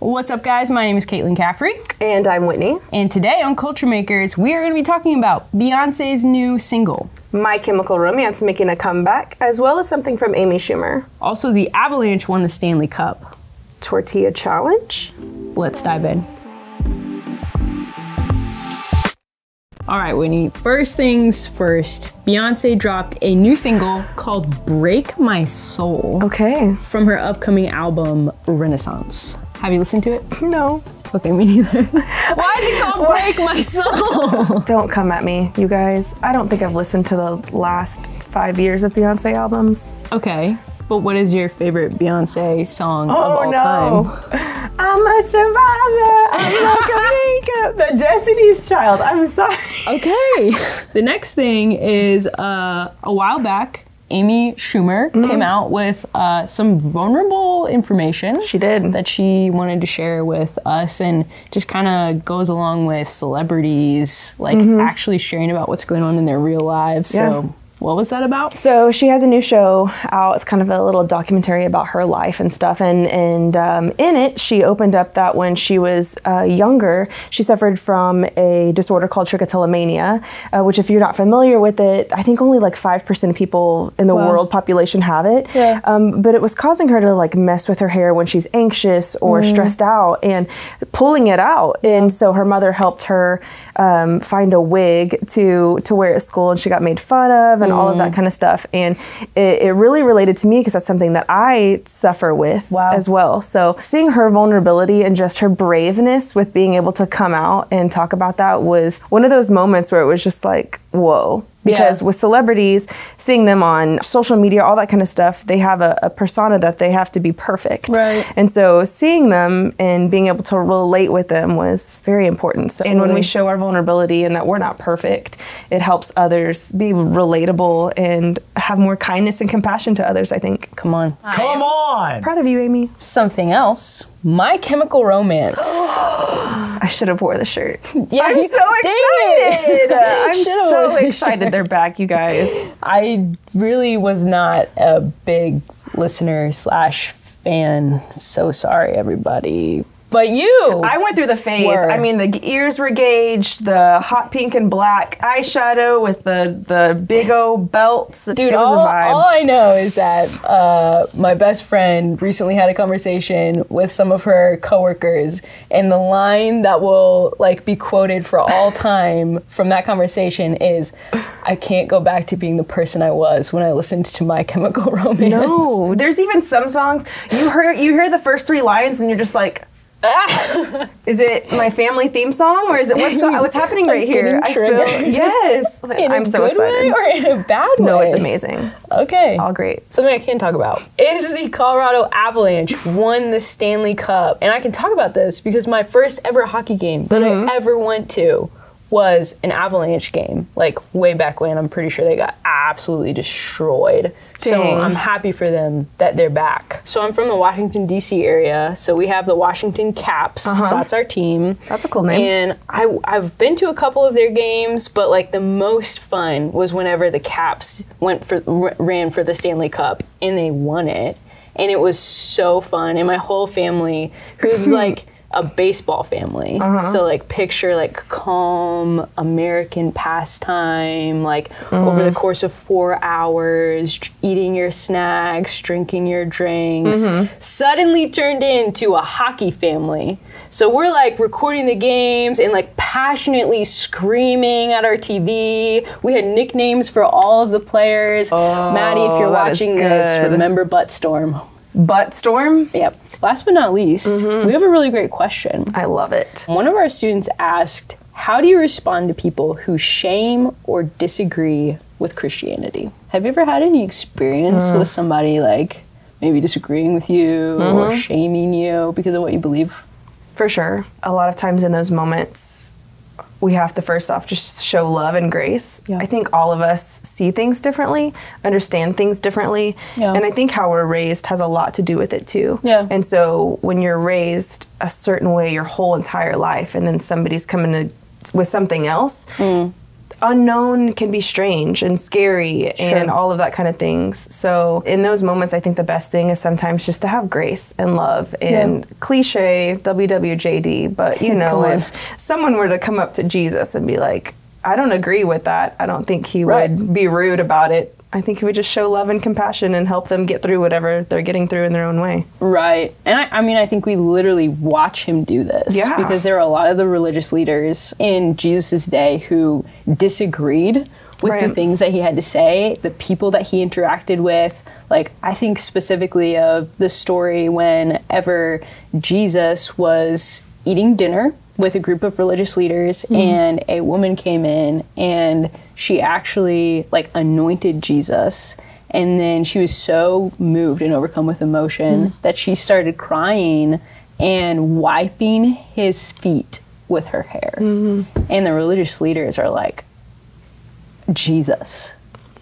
What's up, guys? My name is Caitlin Caffrey. And I'm Whitney. And today on Culture Makers, we are going to be talking about Beyonce's new single, My Chemical Romance, making a comeback, as well as something from Amy Schumer. Also, the Avalanche won the Stanley Cup. Tortilla challenge? Let's dive in. All right, Whitney, first things first, Beyonce dropped a new single called Break My Soul. Okay. From her upcoming album, Renaissance. Have you listened to it? No. Okay, me neither. Why is it called Break My Soul? Don't come at me, you guys. I don't think I've listened to the last 5 years of Beyonce albums. Okay, but what is your favorite Beyonce song of all time? I'm a survivor. I'm like a makeup. The Destiny's Child. I'm sorry. Okay. The next thing is a while back, Amy Schumer came out with some vulnerable information. She did. That she wanted to share with us, and just kind of goes along with celebrities, like actually sharing about what's going on in their real lives. Yeah. So what was that about? So she has a new show out. It's kind of a little documentary about her life and stuff. And in it, she opened up that when she was younger, she suffered from a disorder called trichotillomania, which if you're not familiar with it, I think only like 5% of people in the world population have it. Yeah. But it was causing her to like mess with her hair when she's anxious or stressed out and pulling it out. And so her mother helped her find a wig to wear at school, and she got made fun of and all of that kind of stuff. And it really related to me because that's something that I suffer with as well. So seeing her vulnerability and just her braveness with being able to come out and talk about that was one of those moments where it was just like, whoa. Because with celebrities, seeing them on social media, all that kind of stuff, they have a persona that they have to be perfect. Right. And so seeing them and being able to relate with them was very important. So, and when we show our vulnerability and that we're not perfect, it helps others be relatable and have more kindness and compassion to others, I think. Come on. Come on! Proud of you, Amy. Something else. My Chemical Romance. I should have wore the shirt. Yeah, I'm so excited. I'm so excited they're back, you guys. I really was not a big listener / fan. So sorry, everybody. But you! I went through the phase. Were. I mean, the ears were gauged, the hot pink and black eyeshadow with the big old belts. Dude, it was a vibe. all I know is that my best friend recently had a conversation with some of her coworkers, and the line that will like be quoted for all time from that conversation is, "I can't go back to being the person I was when I listened to My Chemical Romance." No, there's even some songs you hear the first 3 lines and you're just like, is it my family theme song or is it what's happening right here? I feel, yes. I'm so excited. In a good way or in a bad way? No, it's amazing. Okay. All great. Something I can talk about is the Colorado Avalanche won the Stanley Cup. And I can talk about this because my first ever hockey game that I ever went to was an Avalanche game, like way back when. I'm pretty sure they got absolutely destroyed. So I'm happy for them that they're back. So I'm from the Washington, D.C. area. So we have the Washington Caps. That's our team. That's a cool name. And I've been to a couple of their games, but like the most fun was whenever the Caps ran for the Stanley Cup and they won it. And it was so fun. And my whole family, who's like a baseball family. So like picture like calm American pastime, like over the course of 4 hours, eating your snacks, drinking your drinks, suddenly turned into a hockey family. So we're like recording the games and like passionately screaming at our TV. We had nicknames for all of the players. Maddie, if you're watching this, remember Buttstorm. Buttstorm? Yep. Last but not least, we have a really great question. I love it. One of our students asked, how do you respond to people who shame or disagree with Christianity? Have you ever had any experience with somebody like maybe disagreeing with you or shaming you because of what you believe? For sure. A lot of times in those moments, we have to first off just show love and grace. I think all of us see things differently, understand things differently, and I think how we're raised has a lot to do with it too. And so when you're raised a certain way your whole entire life and then somebody's coming with something else, unknown can be strange and scary and all of that kind of things. So in those moments, I think the best thing is sometimes just to have grace and love and cliche WWJD. But, you know, if someone were to come up to Jesus and be like, I don't agree with that, I don't think he would be rude about it. I think he would just show love and compassion and help them get through whatever they're getting through in their own way. Right. And I mean, I think we literally watch him do this. Yeah. Because there are a lot of the religious leaders in Jesus' day who disagreed with the things that he had to say, the people that he interacted with. Like, I think specifically of the story whenever Jesus was eating dinner with a group of religious leaders and a woman came in and she actually like anointed Jesus, and then she was so moved and overcome with emotion that she started crying and wiping his feet with her hair. And the religious leaders are like, Jesus,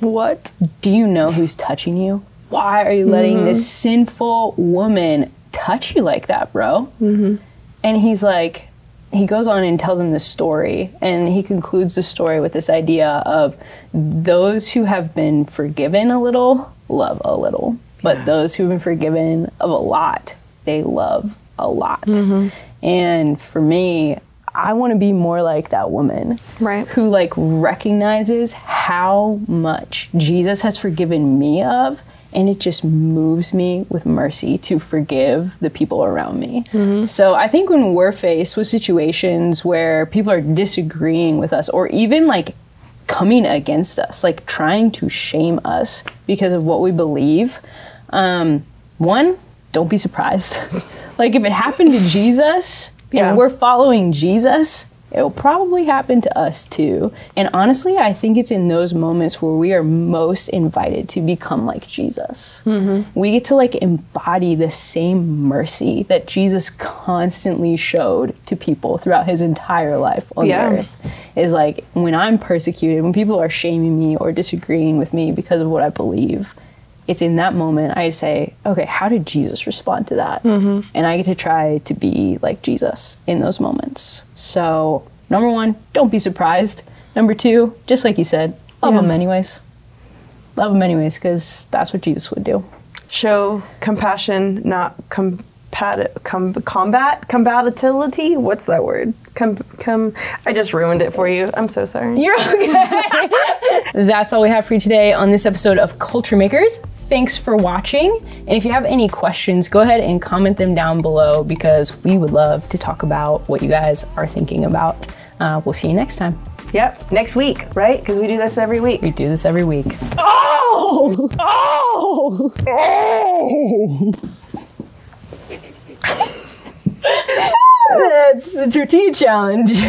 what? Do you know who's touching you? Why are you letting this sinful woman touch you like that, bro? And he's like, he goes on and tells him this story, and he concludes the story with this idea of those who have been forgiven a little love a little, but those who've been forgiven of a lot, they love a lot. And for me, I want to be more like that woman who like recognizes how much Jesus has forgiven me of, and it just moves me with mercy to forgive the people around me. So I think when we're faced with situations where people are disagreeing with us, or even like coming against us, like trying to shame us because of what we believe, one, don't be surprised. Like if it happened to Jesus and we're following Jesus, it will probably happen to us too. And honestly, I think it's in those moments where we are most invited to become like Jesus. We get to like embody the same mercy that Jesus constantly showed to people throughout his entire life on the earth. Is like when I'm persecuted, when people are shaming me or disagreeing with me because of what I believe, it's in that moment I say, okay, how did Jesus respond to that? And I get to try to be like Jesus in those moments. So, number one, don't be surprised. Number two, just like you said, love them anyways. Love them anyways, because that's what Jesus would do. Show compassion, not compatibility. What's that word? I just ruined it for you. I'm so sorry. You're okay. That's all we have for you today on this episode of Culture Makers. Thanks for watching. And if you have any questions, go ahead and comment them down below, because we would love to talk about what you guys are thinking about. We'll see you next time. Yep, next week, right? Because we do this every week. We do this every week. Oh! Oh! Oh! That's the Tortilla challenge.